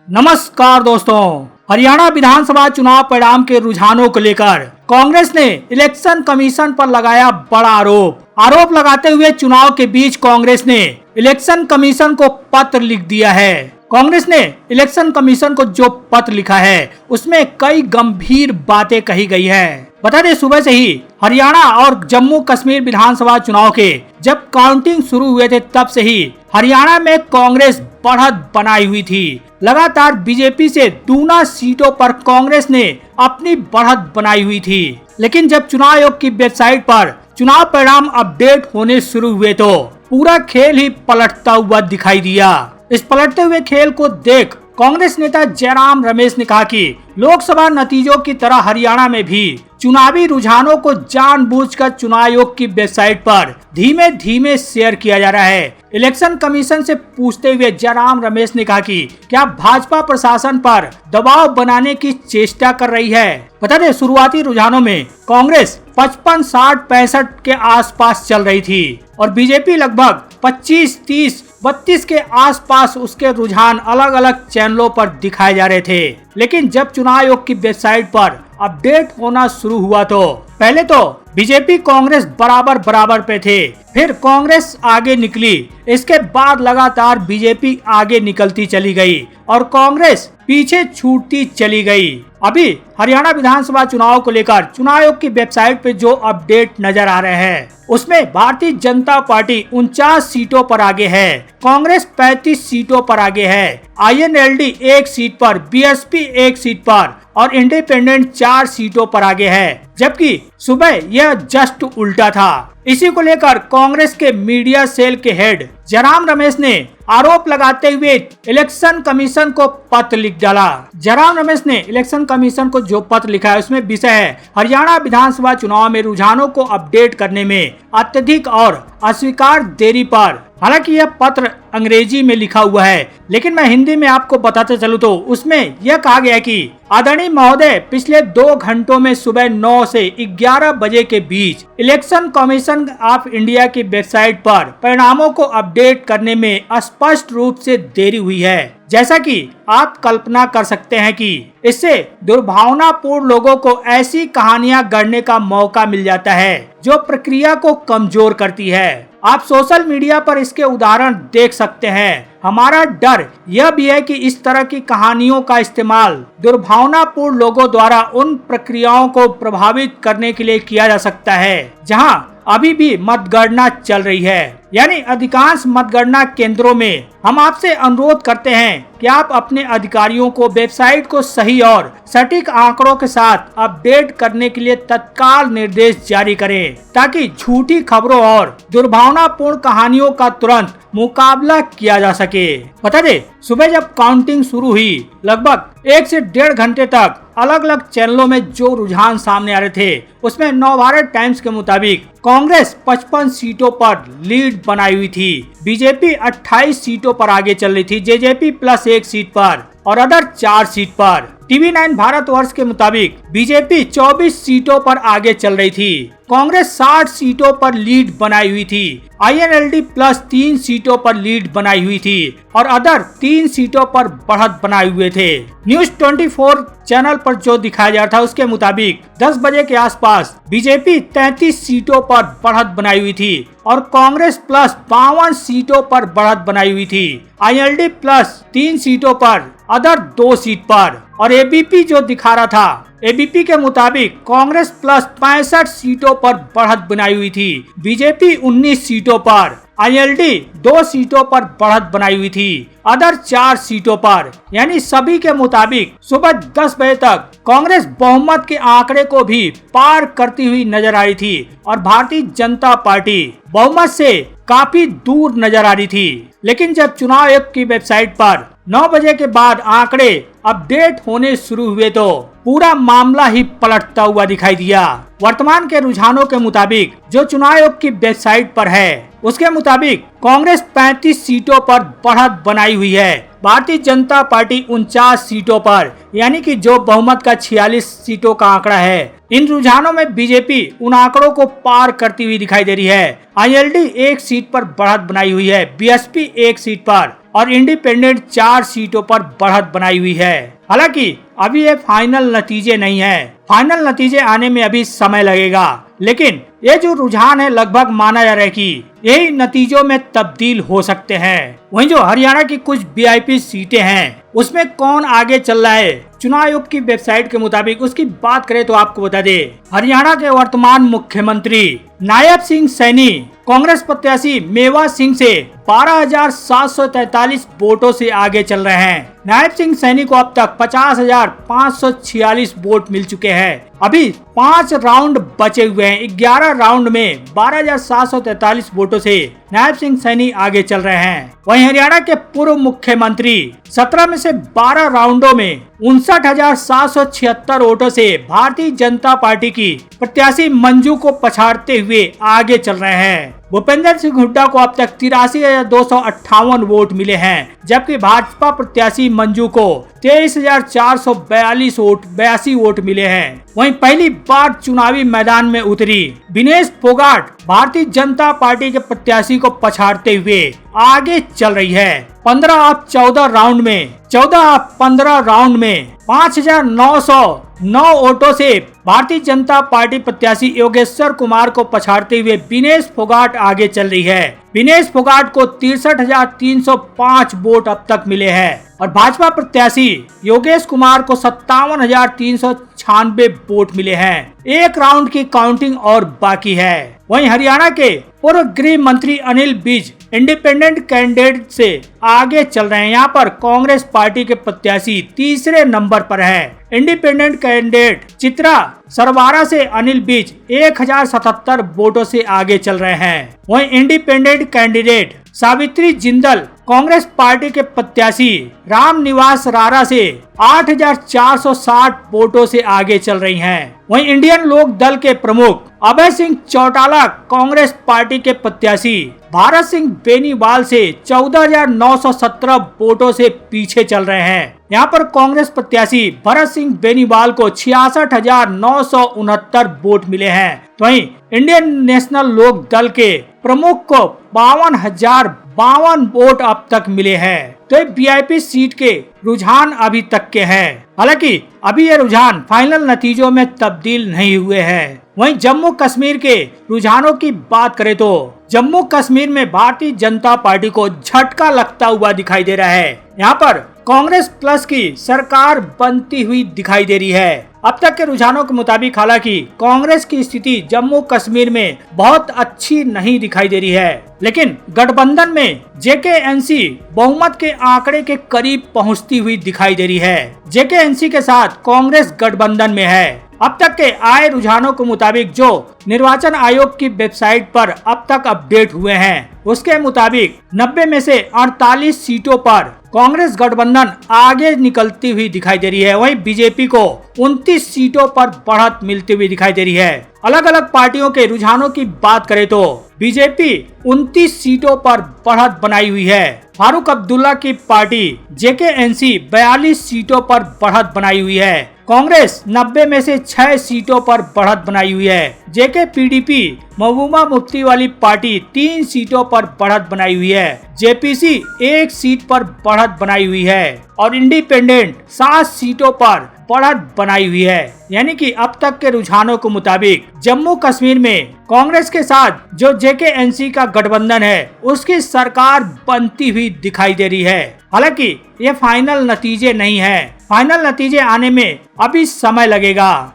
नमस्कार दोस्तों, हरियाणा विधानसभा चुनाव परिणाम के रुझानों को लेकर कांग्रेस ने इलेक्शन कमीशन पर लगाया बड़ा आरोप लगाते हुए चुनाव के बीच कांग्रेस ने इलेक्शन कमीशन को पत्र लिख दिया है। कांग्रेस ने इलेक्शन कमीशन को जो पत्र लिखा है उसमें कई गंभीर बातें कही गई है। बता दें, सुबह से ही हरियाणा और जम्मू कश्मीर विधानसभा चुनाव के जब काउंटिंग शुरू हुए थे तब से ही हरियाणा में कांग्रेस बढ़त बनाई हुई थी। लगातार बीजेपी से दूना सीटों पर कांग्रेस ने अपनी बढ़त बनाई हुई थी। लेकिन जब चुनाव आयोग की वेबसाइट पर चुनाव परिणाम अपडेट होने शुरू हुए तो पूरा खेल ही पलटता हुआ दिखाई दिया। इस पलटते हुए खेल को देख कांग्रेस नेता जयराम रमेश ने कहा कि लोकसभा नतीजों की तरह हरियाणा में भी चुनावी रुझानों को जानबूझकर चुनाव आयोग की वेबसाइट पर धीमे धीमे शेयर किया जा रहा है। इलेक्शन कमीशन से पूछते हुए जयराम रमेश ने कहा कि क्या भाजपा प्रशासन पर दबाव बनाने की चेष्टा कर रही है। बता दें, शुरुआती रुझानों में कांग्रेस 55, 60, 65 के आसपास चल रही थी और बीजेपी लगभग 25, 30, 32 के आसपास उसके रुझान अलग अलग चैनलों पर दिखाए जा रहे थे। लेकिन जब चुनाव आयोग की वेबसाइट पर अपडेट होना शुरू हुआ तो पहले तो बीजेपी कांग्रेस बराबर पे थे, फिर कांग्रेस आगे निकली, इसके बाद लगातार बीजेपी आगे निकलती चली गई और कांग्रेस पीछे छूटती चली गई। अभी हरियाणा विधानसभा चुनाव को लेकर चुनाव आयोग की वेबसाइट पे जो अपडेट नजर आ रहे हैं उसमें भारतीय जनता पार्टी 49 सीटों पर आगे है, कांग्रेस 35 सीटों पर आगे है, INLD 1 सीट पर, BSP 1 सीट पर और इंडिपेंडेंट 4 सीटों पर आगे है। जबकि सुबह यह जस्ट उल्टा था। इसी को लेकर कांग्रेस के मीडिया सेल के हेड जयराम रमेश ने आरोप लगाते हुए इलेक्शन कमीशन को पत्र लिख डाला। जयराम रमेश ने इलेक्शन कमीशन को जो पत्र लिखा है उसमें विषय है हरियाणा विधानसभा चुनाव में रुझानों को अपडेट करने में अत्यधिक और अस्वीकार देरी पर। हालांकि यह पत्र अंग्रेजी में लिखा हुआ है, लेकिन मैं हिंदी में आपको बताते चलूं तो उसमें यह कहा गया कि आदरणीय महोदय, पिछले 2 घंटों में सुबह 9 से 11 बजे के बीच इलेक्शन कमीशन ऑफ इंडिया की वेबसाइट पर परिणामों को अपडेट करने में स्पष्ट रूप से देरी हुई है। जैसा कि आप कल्पना कर सकते हैं कि इससे दुर्भावनापूर्ण लोगों को ऐसी कहानियां गढ़ने का मौका मिल जाता है जो प्रक्रिया को कमजोर करती है। आप सोशल मीडिया पर इसके उदाहरण देख सकते हैं। हमारा डर यह भी है कि इस तरह की कहानियों का इस्तेमाल दुर्भावनापूर्ण लोगों द्वारा उन प्रक्रियाओं को प्रभावित करने के लिए किया जा सकता है जहां अभी भी मतगणना चल रही है। यानी अधिकांश मतगणना केंद्रों में हम आपसे अनुरोध करते हैं कि आप अपने अधिकारियों को वेबसाइट को सही और सटीक आंकड़ों के साथ अपडेट करने के लिए तत्काल निर्देश जारी करें ताकि झूठी खबरों और दुर्भावनापूर्ण कहानियों का तुरंत मुकाबला किया जा सके। बता दें, सुबह जब काउंटिंग शुरू हुई लगभग 1 से 1.5 घंटे तक अलग अलग चैनलों में जो रुझान सामने आ रहे थे उसमें नवभारत टाइम्स के मुताबिक कांग्रेस 55 सीटों पर लीड बनाई हुई थी, बीजेपी 28 सीटों पर आगे चल रही थी, जेजेपी प्लस 1 सीट पर और अदर 4 सीट पर। TV9 भारतवर्ष के मुताबिक बीजेपी 24 सीटों पर आगे चल रही थी, कांग्रेस 60 सीटों पर लीड बनाई हुई थी, INLD प्लस 3 सीटों पर लीड बनाई हुई थी और अदर 3 सीटों पर बढ़त बनाए हुए थे। न्यूज 24 चैनल पर जो दिखाया जा रहा था उसके मुताबिक 10 बजे के आसपास बीजेपी 33 सीटों पर बढ़त बनाई हुई थी और कांग्रेस प्लस 52 सीटों पर बढ़त बनाई हुई थी, INLD प्लस 3 सीटों पर, अदर 2 सीट पर और ABP जो दिखा रहा था, ABP के मुताबिक कांग्रेस प्लस 65 सीटों पर बढ़त बनाई हुई थी, बीजेपी 19 सीटों पर, INLD 2 सीटों पर बढ़त बनाई हुई थी, अदर 4 सीटों पर। यानी सभी के मुताबिक सुबह 10 बजे तक कांग्रेस बहुमत के आंकड़े को भी पार करती हुई नजर आ रही थी और भारतीय जनता पार्टी बहुमत से काफी दूर नजर आ रही थी। लेकिन जब चुनाव आयोग की वेबसाइट पर 9 बजे के बाद आंकड़े अपडेट होने शुरू हुए तो पूरा मामला ही पलटता हुआ दिखाई दिया। वर्तमान के रुझानों के मुताबिक जो चुनाव आयोग की वेबसाइट पर है उसके मुताबिक कांग्रेस 35 सीटों पर बढ़त बनाई हुई है, भारतीय जनता पार्टी 49 सीटों पर, यानी कि जो बहुमत का 46 सीटों का आंकड़ा है। इन रुझानों में बीजेपी उन आंकड़ों को पार करती हुई दिखाई दे रही है। INLD 1 सीट पर बढ़त बनाई हुई है, BSP 1 सीट पर, और इंडिपेंडेंट 4 सीटों पर बढ़त बनाई हुई है। हालांकि अभी ये फाइनल नतीजे नहीं है, फाइनल नतीजे आने में अभी समय लगेगा, लेकिन ये जो रुझान है लगभग माना जा रहा है कि यही नतीजों में तब्दील हो सकते हैं। वहीं जो हरियाणा की कुछ वीआईपी सीटें हैं उसमें कौन आगे चल रहा है, चुनाव आयोग की वेबसाइट के मुताबिक उसकी बात करें तो आपको बता दे, हरियाणा के वर्तमान मुख्यमंत्री नायब सिंह सैनी कांग्रेस प्रत्याशी मेवा सिंह से 12,743 वोटों से आगे चल रहे हैं। नायब सिंह सैनी को अब तक 50,546 वोट मिल चुके हैं। अभी 5 राउंड बचे हुए हैं। 11 राउंड में 12,743 वोटों से नायब सिंह सैनी आगे चल रहे हैं। वहीं हरियाणा के पूर्व मुख्यमंत्री 17 में से 12 राउंडों में 59,776 वोटों से भारतीय जनता पार्टी की प्रत्याशी मंजू को पछाड़ते हुए आगे चल रहे हैं। भूपेंद्र सिंह हुड्डा को अब तक 83,258 वोट मिले हैं, जबकि भाजपा प्रत्याशी मंजू को 23,482 वोट मिले हैं। वहीं पहली बार चुनावी मैदान में उतरी विनेश फोगाट भारतीय जनता पार्टी के प्रत्याशी को पछाड़ते हुए आगे चल रही है। 15 राउंड में 15 राउंड में 5,909 वोटों से भारतीय जनता पार्टी प्रत्याशी योगेश्वर कुमार को पछाड़ते हुए विनेश फोगाट आगे चल रही है। विनेश फोगाट को 63,305 वोट अब तक मिले हैं और भाजपा प्रत्याशी योगेश कुमार को 57,396 वोट मिले हैं। एक राउंड की काउंटिंग और बाकी है। वहीं हरियाणा के पूर्व गृह मंत्री अनिल विज इंडिपेंडेंट कैंडिडेट से आगे चल रहे हैं। यहाँ पर कांग्रेस पार्टी के प्रत्याशी तीसरे नंबर पर है। इंडिपेंडेंट कैंडिडेट चित्रा सरवारा से अनिल विज 1,077 वोटों से आगे चल रहे हैं। वहीं independent candidate Savitri Jindal Congress party के प्रत्याशी रामनिवास रारा से 8,460 वोटों से आगे चल रही हैं। वहीं इंडियन लोक दल के प्रमुख अभय सिंह चौटाला कांग्रेस पार्टी के प्रत्याशी भारत सिंह बेनीवाल से 14,917 वोटों से पीछे चल रहे हैं। यहाँ पर कांग्रेस प्रत्याशी भरत सिंह बेनीवाल को 66,969 वोट मिले हैं। तो वहीं इंडियन नेशनल लोक दल के प्रमुख को 52,052 वोट अब तक मिले हैं। तो वीआईपी सीट के रुझान अभी तक के हैं। हालांकि अभी ये रुझान फाइनल नतीजों में तब्दील नहीं हुए हैं। वहीं जम्मू कश्मीर के रुझानों की बात करें तो जम्मू कश्मीर में भारतीय जनता पार्टी को झटका लगता हुआ दिखाई दे रहा है। यहाँ पर कांग्रेस प्लस की सरकार बनती हुई दिखाई दे रही है। अब तक के रुझानों के मुताबिक हालांकि कांग्रेस की स्थिति जम्मू कश्मीर में बहुत अच्छी नहीं दिखाई दे रही है, लेकिन गठबंधन में जेकेएनसी बहुमत के आंकड़े के करीब पहुंचती हुई दिखाई दे रही है। जेकेएनसी के साथ कांग्रेस गठबंधन में है। अब तक के आए रुझानों के मुताबिक जो निर्वाचन आयोग की वेबसाइट पर अब तक अपडेट हुए हैं, उसके मुताबिक 90 में से 48 सीटों पर कांग्रेस गठबंधन आगे निकलती हुई दिखाई दे रही है। वहीं बीजेपी को 29 सीटों पर बढ़त मिलती हुई दिखाई दे रही है। अलग अलग पार्टियों के रुझानों की बात करें तो बीजेपी 29 सीटों पर बढ़त बनाई हुई है। फारूक अब्दुल्ला की पार्टी जेकेएनसी 42 सीटों पर बढ़त बनाई हुई है। कांग्रेस 90 में से 6 सीटों पर बढ़त बनाई हुई है। जेके पीडीपी महबूबा मुफ्ती वाली पार्टी 3 सीटों पर बढ़त बनाई हुई है। जेपीसी 1 सीट पर बढ़त बनाई हुई है और इंडिपेंडेंट 7 सीटों पर बढ़त बनाई हुई है। यानी कि अब तक के रुझानों के मुताबिक जम्मू कश्मीर में कांग्रेस के साथ जो जेकेएनसी का गठबंधन है उसकी सरकार बनती हुई दिखाई दे रही है। हालांकि ये फाइनल नतीजे नहीं है, फाइनल नतीजे आने में अभी समय लगेगा।